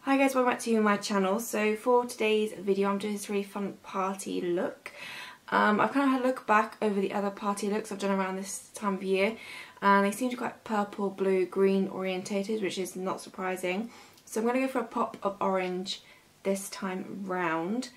Hi guys, welcome back to my channel. So for today's video I'm doing this really fun party look. I've kind of had a look back over the other party looks I've done around this time of year, and they seem to be quite purple, blue, green orientated, which is not surprising. So I'm going to go for a pop of orange this time round.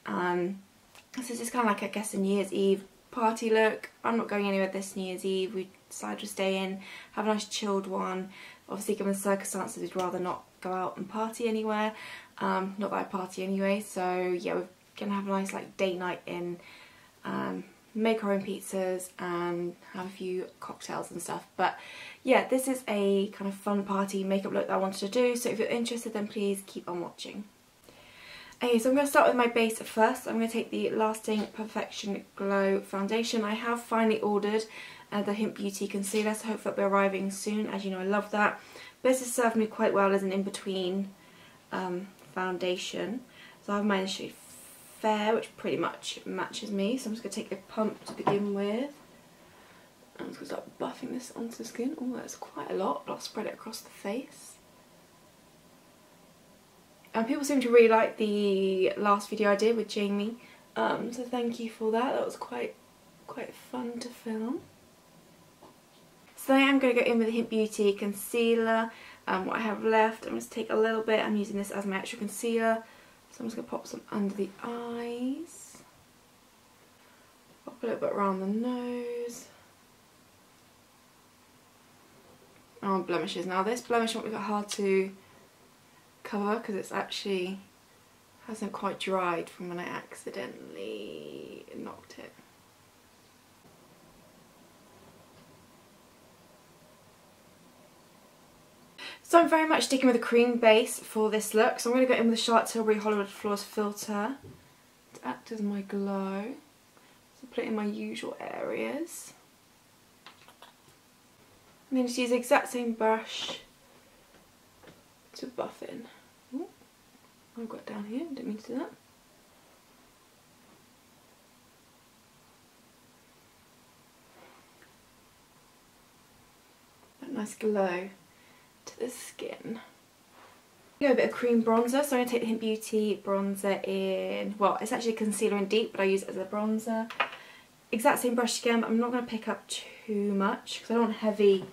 This is just kind of like, I guess, a New Year's Eve party look. I'm not going anywhere this New Year's Eve. We decided to stay in, have a nice chilled one. Obviously, given the circumstances, we'd rather not go out and party anywhere. Not that I party anyway, so yeah, we're gonna have a nice like date night in, make our own pizzas and have a few cocktails and stuff. But yeah, this is a kind of fun party makeup look that I wanted to do, so if you're interested then please keep on watching. Okay, so I'm going to start with my base first. I'm going to take the Lasting Perfection Glow foundation. I have finally ordered the Hint Beauty concealer, so hopefully it'll be arriving soon. As you know, I love that. But this has served me quite well as an in-between foundation. So I have mine in the shade Fair, which pretty much matches me. So I'm just going to take the pump to begin with. I'm just going to start buffing this onto the skin. Oh, that's quite a lot, but I'll spread it across the face. And people seem to really like the last video I did with Jamie, so thank you for that. That was quite fun to film. So then I'm going to go in with the Hint Beauty concealer. What I have left, I'm going to take a little bit. I'm using this as my actual concealer, so I'm just going to pop some under the eyes, pop a little bit around the nose. Oh, blemishes. Now this blemish might be a bit hard to cover because it's actually hasn't quite dried from when I accidentally knocked it. So I'm very much sticking with a cream base for this look, so I'm going to go in with the Charlotte Tilbury Hollywood Flawless filter to act as my glow. So put it in my usual areas, and then just use the exact same brush to buff in. Ooh, I've got it down here, didn't mean to do that. That nice glow to the skin. Go a bit of cream bronzer, so I'm going to take the Hint Beauty bronzer in, well, it's actually a concealer in Deep, but I use it as a bronzer. Exact same brush again, but I'm not going to pick up too much because I don't want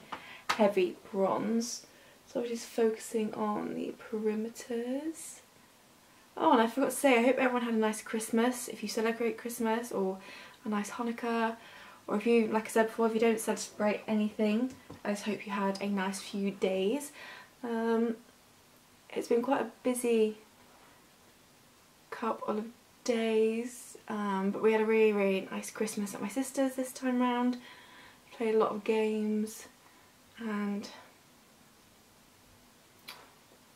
heavy bronze. So I'm just focusing on the perimeters. Oh, and I forgot to say, I hope everyone had a nice Christmas, if you celebrate Christmas, or a nice Hanukkah, or if you, like I said before, if you don't celebrate anything, I just hope you had a nice few days. It's been quite a busy couple of days, but we had a really nice Christmas at my sister's this time round. Played a lot of games, and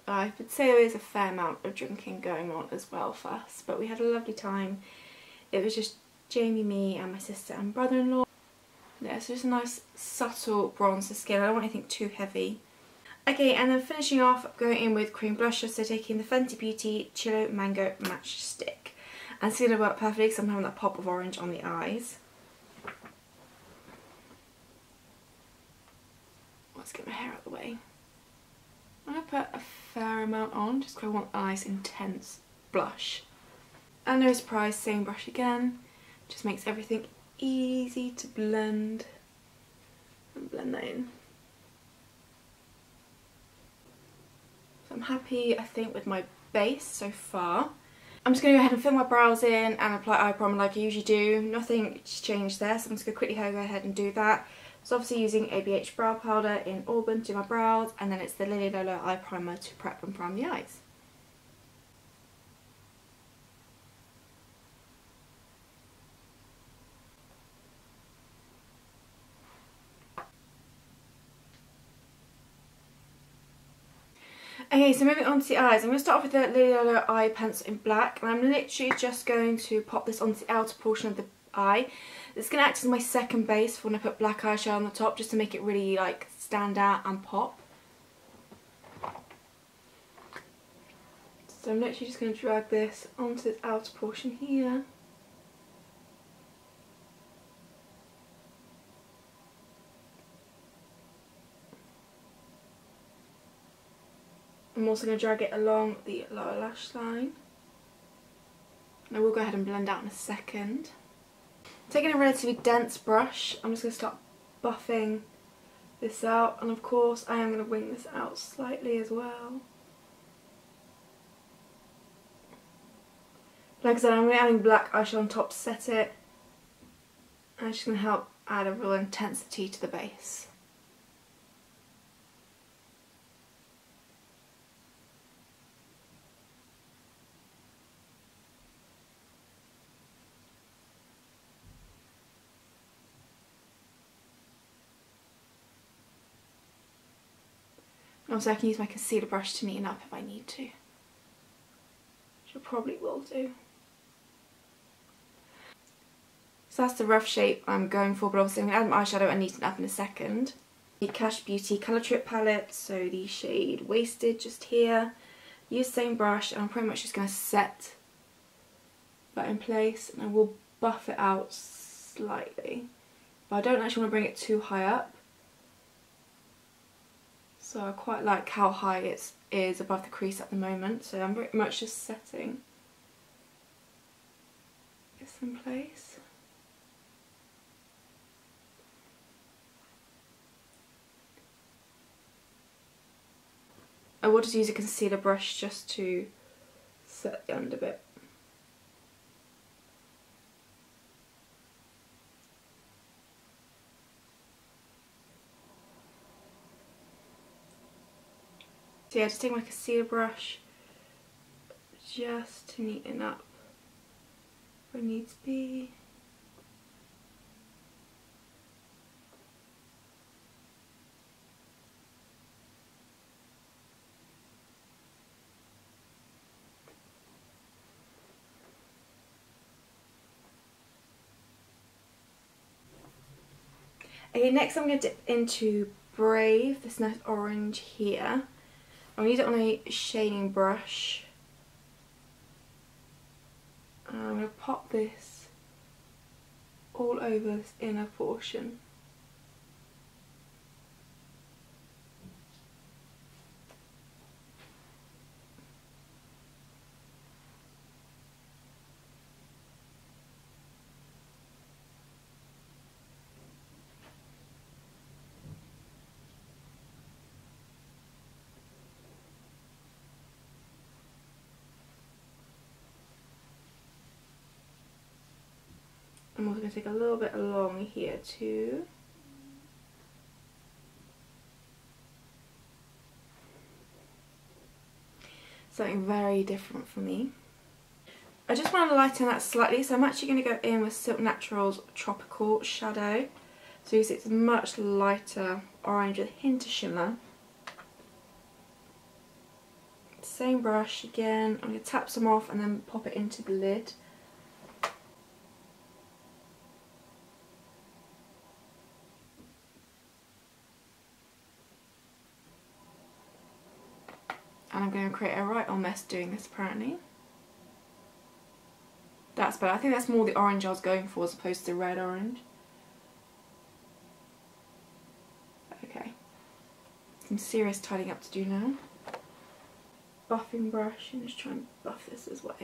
I would say there is a fair amount of drinking going on as well for us, but we had a lovely time. It was just Jamie, me and my sister and brother-in-law. Yeah, so just a nice subtle bronze to skin. I don't want anything too heavy. Okay, and then finishing off, going in with cream blusher, so taking the Fenty Beauty Chillo Mango Match Stick. And it's going to work perfectly because I'm having that pop of orange on the eyes. Let's get my hair out of the way. I'm going to put a fair amount on, just because I want a nice intense blush. And no surprise, same brush again. Just makes everything easy to blend. And blend that in. So I'm happy, I think, with my base so far. I'm just going to go ahead and fill my brows in and apply eye primer like I usually do. Nothing's changed there, so I'm just going to quickly go ahead and do that. So obviously using ABH brow powder in Auburn to do my brows, and then it's the Lily Lolo eye primer to prep and prime the eyes. Okay, so moving on to the eyes, I'm going to start off with the Lily Lolo eye pencil in black, and I'm literally just going to pop this onto the outer portion of the eye. It's going to act as my second base for when I put black eyeshadow on the top, just to make it really like stand out and pop. So I'm literally just going to drag this onto the outer portion here. I'm also going to drag it along the lower lash line. And I will go ahead and blend out in a second. Taking a relatively dense brush, I'm just going to start buffing this out, and of course I am going to wing this out slightly as well. Like I said, I'm going to be adding black eyeshadow on top to set it, and it's just going to help add a real intensity to the base. Also, I can use my concealer brush to neaten up if I need to, which I probably will do. So that's the rough shape I'm going for, but obviously I'm going to add my eyeshadow and neaten up in a second. The Kash Beauty Colour Trip palette, so the shade Wasted just here. Use the same brush, and I'm pretty much just going to set that in place, and I will buff it out slightly. But I don't actually want to bring it too high up. So I quite like how high it is above the crease at the moment, so I'm very much just setting this in place. I will just use a concealer brush just to set the under bit. So yeah, just take my concealer brush just to neaten up where it needs to be. Okay, next I'm going to dip into Brave, this nice orange here. I'm going to use it on a shading brush. And I'm going to pop this all over this inner portion. I'm also going to take a little bit along here too. Something very different for me. I just want to lighten that slightly, so I'm actually going to go in with Silk Naturals Tropical Shadow. So you see it's much lighter orange with a hint of shimmer. Same brush again, I'm going to tap some off and then pop it into the lid. And I'm going to create a right old mess doing this apparently. That's better. I think that's more the orange I was going for as opposed to the red orange. Okay. Some serious tidying up to do now. Buffing brush and just try and buff this as well.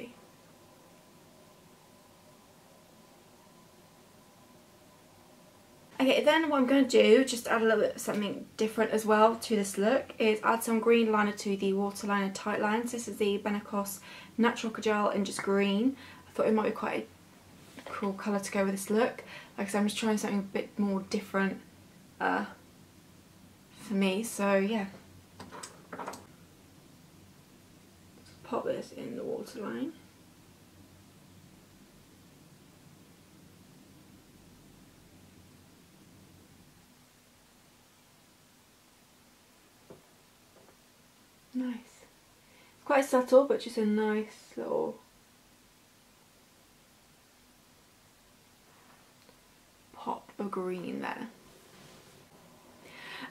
Okay, then what I'm going to do, just to add a little bit of something different as well to this look, is add some green liner to the waterline and tight lines. This is the Benecos Natural Kajal in just green. I thought it might be quite a cool colour to go with this look. Like I said, I'm just trying something a bit more different for me, so yeah. Just pop this in the waterline. Nice. It's quite subtle, but just a nice little pop of green there.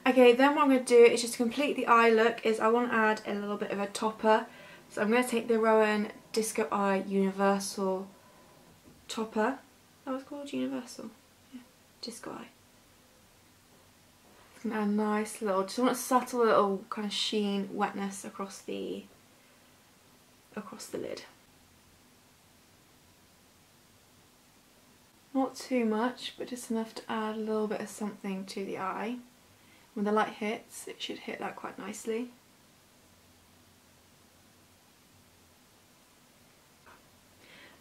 Okay, then what I'm going to do is just to complete the eye look is I want to add a little bit of a topper. So I'm going to take the Rowan Disco Eye Universal topper. That was called Universal? Yeah, Disco Eye. And a nice little, just want a subtle little kind of sheen, wetness across the lid. Not too much, but just enough to add a little bit of something to the eye. When the light hits, it should hit that quite nicely.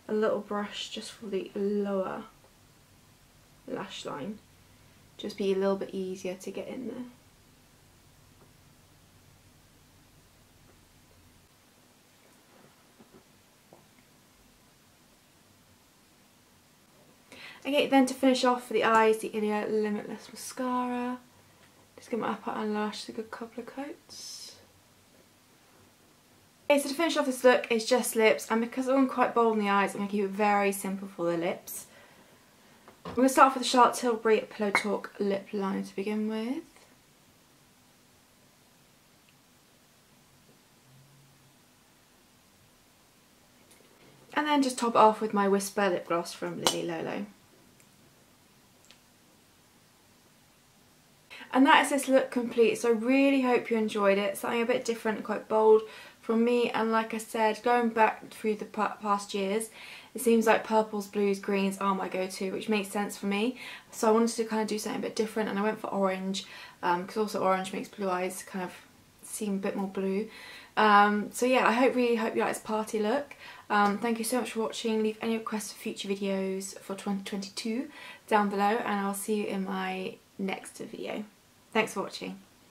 A little brush just for the lower lash line. Just be a little bit easier to get in there. Okay, then to finish off for the eyes, the Ilia Limitless Mascara. Just give my upper and lash a good couple of coats. Okay, so to finish off this look, it's just lips, and because I'm quite bold in the eyes, I'm going to keep it very simple for the lips. I'm going to start off with the Charlotte Tilbury Pillow Talk lip liner to begin with. And then just top it off with my Whisper lip gloss from Lily Lolo. And that is this look complete, so I really hope you enjoyed it. Something a bit different and quite bold from me, and like I said, going back through the past years, it seems like purples, blues, greens are my go-to, which makes sense for me. So I wanted to kind of do something a bit different, and I went for orange, because also orange makes blue eyes kind of seem a bit more blue. So yeah, I really hope you like this party look. Thank you so much for watching. Leave any requests for future videos for 2022 down below, and I'll see you in my next video. Thanks for watching.